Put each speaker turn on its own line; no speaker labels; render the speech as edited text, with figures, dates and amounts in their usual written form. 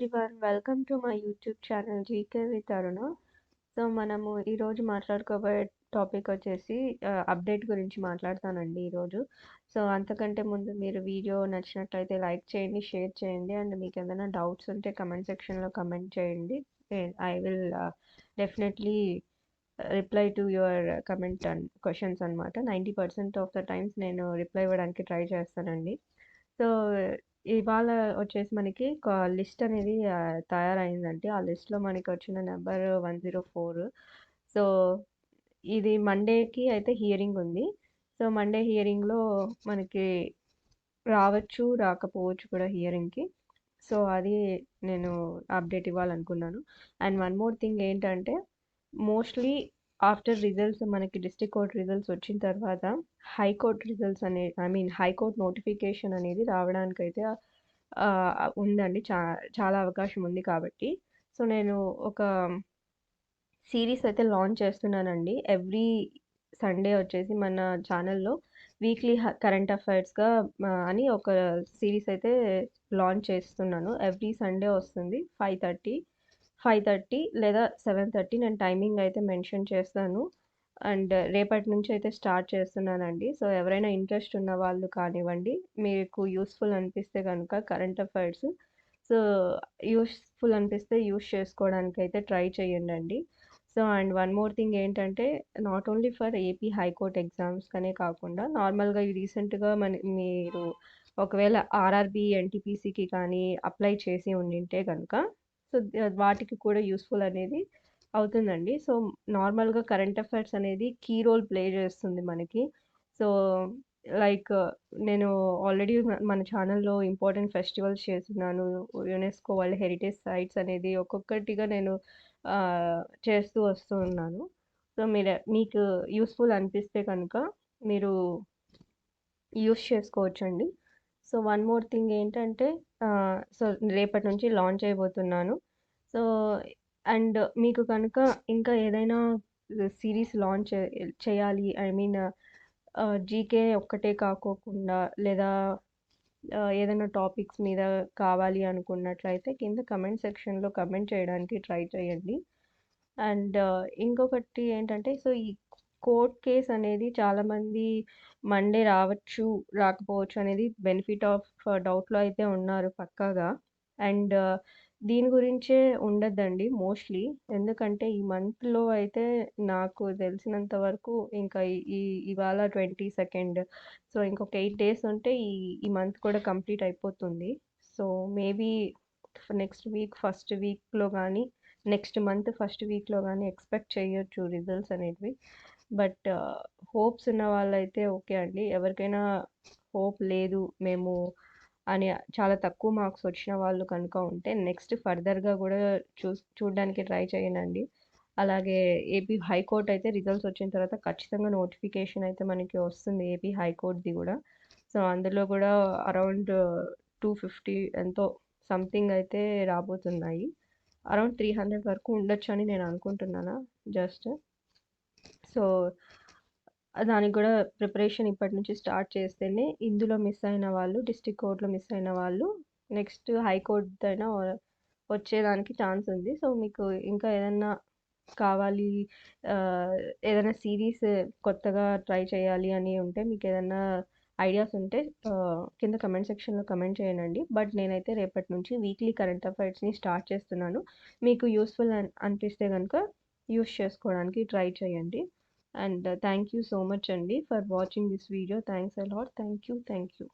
Everyone welcome to my YouTube channel GK with Aruna. So మనము ఈరోజు మాట్లాడుకోబోయే topic వచ్చేసి update గురించి మాట్లాడతానండి ఈరోజు. సో అంతకంటే ముందు మీరు వీడియో నచ్చినట్లయితే లైక్ చేయండి, షేర్ చేయండి, అండ్ మీకు ఏదైనా డౌట్స్ ఉంటే కమెంట్ సెక్షన్లో కమెంట్ చేయండి. I will definitely reply to your comment and questions అనమాట. 90% ఆఫ్ ద టైమ్స్ నేను రిప్లై ఇవ్వడానికి ట్రై చేస్తానండి. సో ఇవాళ వచ్చేసి మనకి ఒక లిస్ట్ అనేది తయారైందండి. ఆ లిస్ట్‌లో మనకి వచ్చిన నెంబర్ 104. సో ఇది మండేకి అయితే హియరింగ్ ఉంది. సో మండే హియరింగ్‌లో మనకి రావచ్చు, రాకపోవచ్చు కూడా హియరింగ్‌కి. సో అది నేను అప్డేట్ ఇవ్వాలనుకున్నాను. అండ్ వన్ మోర్ థింగ్ ఏంటంటే, మోస్ట్‌లీ ఆఫ్టర్ రిజల్ట్స్ మనకి డిస్ట్రిక్ట్ కోర్ట్ రిజల్ట్స్ వచ్చిన తర్వాత హైకోర్ట్ రిజల్ట్స్ హైకోర్ట్ నోటిఫికేషన్ అనేది రావడానికైతే ఉందండి. చాలా అవకాశం ఉంది కాబట్టి. సో నేను ఒక సీరీస్ అయితే లాంచ్ చేస్తున్నానండి. ఎవ్రీ సండే వచ్చేసి మన ఛానల్‌లో వీక్లీ కరెంట్ అఫైర్స్‌గా అని ఒక సీరీస్ అయితే లాంచ్ చేస్తున్నాను. ఎవ్రీ సండే వస్తుంది 5:30 లేదా 7:30 నేను టైమింగ్ అయితే మెన్షన్ చేస్తాను. అండ్ రేపటి నుంచి అయితే స్టార్ట్ చేస్తున్నానండి. సో ఎవరైనా ఇంట్రెస్ట్ ఉన్న వాళ్ళు కానివ్వండి, మీకు యూస్‌ఫుల్ అనిపిస్తే గనుక కరెంట్ అఫైర్స్ సో యూస్‌ఫుల్ అనిపిస్తే యూజ్ చేసుకోవడానికైతే ట్రై చేయండండి. So and one more thing ఏంటంటే, not only for AP high court ఎగ్జామ్స్‌కనే కాకుండా నార్మల్‌గా రీసెంట్‌గా మీరు ఒకవేళ ఆర్ఆర్‌బీ, ఎన్‌టీపీసీకి కానీ అప్లై చేసి ఉండింటే గనుక సో వాటికి కూడా యూస్‌ఫుల్ అనేది అవుతుందండి. సో నార్మల్‌గా కరెంట్ అఫైర్స్ అనేది కీ రోల్ ప్లే చేస్తుంది మనకి. సో లైక్ నేను ఆల్రెడీ మన ఛానల్‌లో ఇంపార్టెంట్ ఫెస్టివల్స్ చేస్తున్నాను. యునెస్కో వరల్డ్ హెరిటేజ్ సైట్స్ అనేది ఒక్కొక్కటిగా నేను చేస్తూ వస్తూ ఉన్నాను. సో మీకు యూస్‌ఫుల్ అనిపిస్తే కనుక మీరు యూజ్ చేసుకోవచ్చండి. సో వన్ మోర్ థింగ్ ఏంటంటే సో రేపటి నుంచి లాంచ్ చేయబోతున్నాను. సో అండ్ మీకు కనుక ఇంకా ఏదైనా సీరీస్ లాంచ్ చేయాలి, జీకే ఒక్కటే కాకోకుండా లేదా ఏదైనా టాపిక్స్ మీద కావాలి అనుకున్నట్లయితే కింద కమెంట్ సెక్షన్‌లో కమెంట్ చేయడానికి ట్రై చేయండి. అండ్ ఇంకొకటి ఏంటంటే, సో ఈ కోర్ట్ కేస్ అనేది చాలామంది మండే రావచ్చు, రాకపోవచ్చు అనేది బెనిఫిట్ ఆఫ్ డౌట్‌లో అయితే ఉన్నారు పక్కాగా. అండ్ దీని గురించే ఉండద్దండి మోస్ట్‌లీ. ఎందుకంటే ఈ మంత్‌లో అయితే నాకు తెలిసినంత వరకు ఇంకా ఇవాళ 22nd. సో ఇంకొక 8 డేస్ ఉంటే ఈ ఈ మంత్ కూడా కంప్లీట్ అయిపోతుంది. So maybe next week first వీక్‌లో గానీ, నెక్స్ట్ మంత్ ఫస్ట్ వీక్‌లో గానీ ఎక్స్‌పెక్ట్ చేయొచ్చు రిజల్ట్స్ అనేటివి. బట్ హోప్స్ ఉన్న వాళ్ళైతే ఓకే అండి. ఎవరికైనా హోప్ లేదు మేము అని చాలా తక్కువ మార్క్స్ వచ్చిన వాళ్ళు కనుక ఉంటే నెక్స్ట్ ఫర్దర్‌గా గూడా చూడడానికి ట్రై చేయండండి. అలాగే ఏపీ హైకోర్ట్ అయితే రిజల్ట్స్ వచ్చిన తర్వాత ఖచ్చితంగా నోటిఫికేషన్ అయితే మనకి వస్తుంది ఏపీ హైకోర్ట్‌ది గూడా. సో అందులో గూడా అరౌండ్ 250 ఎంతో సంథింగ్ అయితే రాబోతున్నాయి. అరౌండ్ 300 వరకు ఉండొచ్చని నేను అనుకుంటున్నాను జస్ట్. సో దానికి గూడా ప్రిపరేషన్ ఇప్పటి నుంచి స్టార్ట్ చేస్తేనే ఇందులో మిస్ అయిన వాళ్ళు, డిస్ట్రిక్ట్ కోర్ట్‌లో మిస్ అయిన వాళ్ళు నెక్స్ట్ హైకోర్ట్‌దైనా వచ్చేదానికి ఛాన్స్ ఉంది. సో మీకు ఇంకా ఏదన్నా కావాలి, ఏదైనా సీరీస్ కొత్తగా ట్రై చేయాలి అని ఉంటే, మీకేదన్నా ఐడియాస్ ఉంటే కింద కమెంట్ సెక్షన్‌లో కమెంట్ చేయండండి. బట్ నేనైతే రేపటి నుంచి వీక్లీ కరెంట్ అఫైర్స్‌ని స్టార్ట్ చేస్తున్నాను. మీకు యూస్‌ఫుల్ అనిపిస్తే గనుక యూజ్ చేసుకోవడానికి ట్రై చేయండి. And thank you so much, Andy, for watching this video. Thanks a lot. Thank you. Thank you.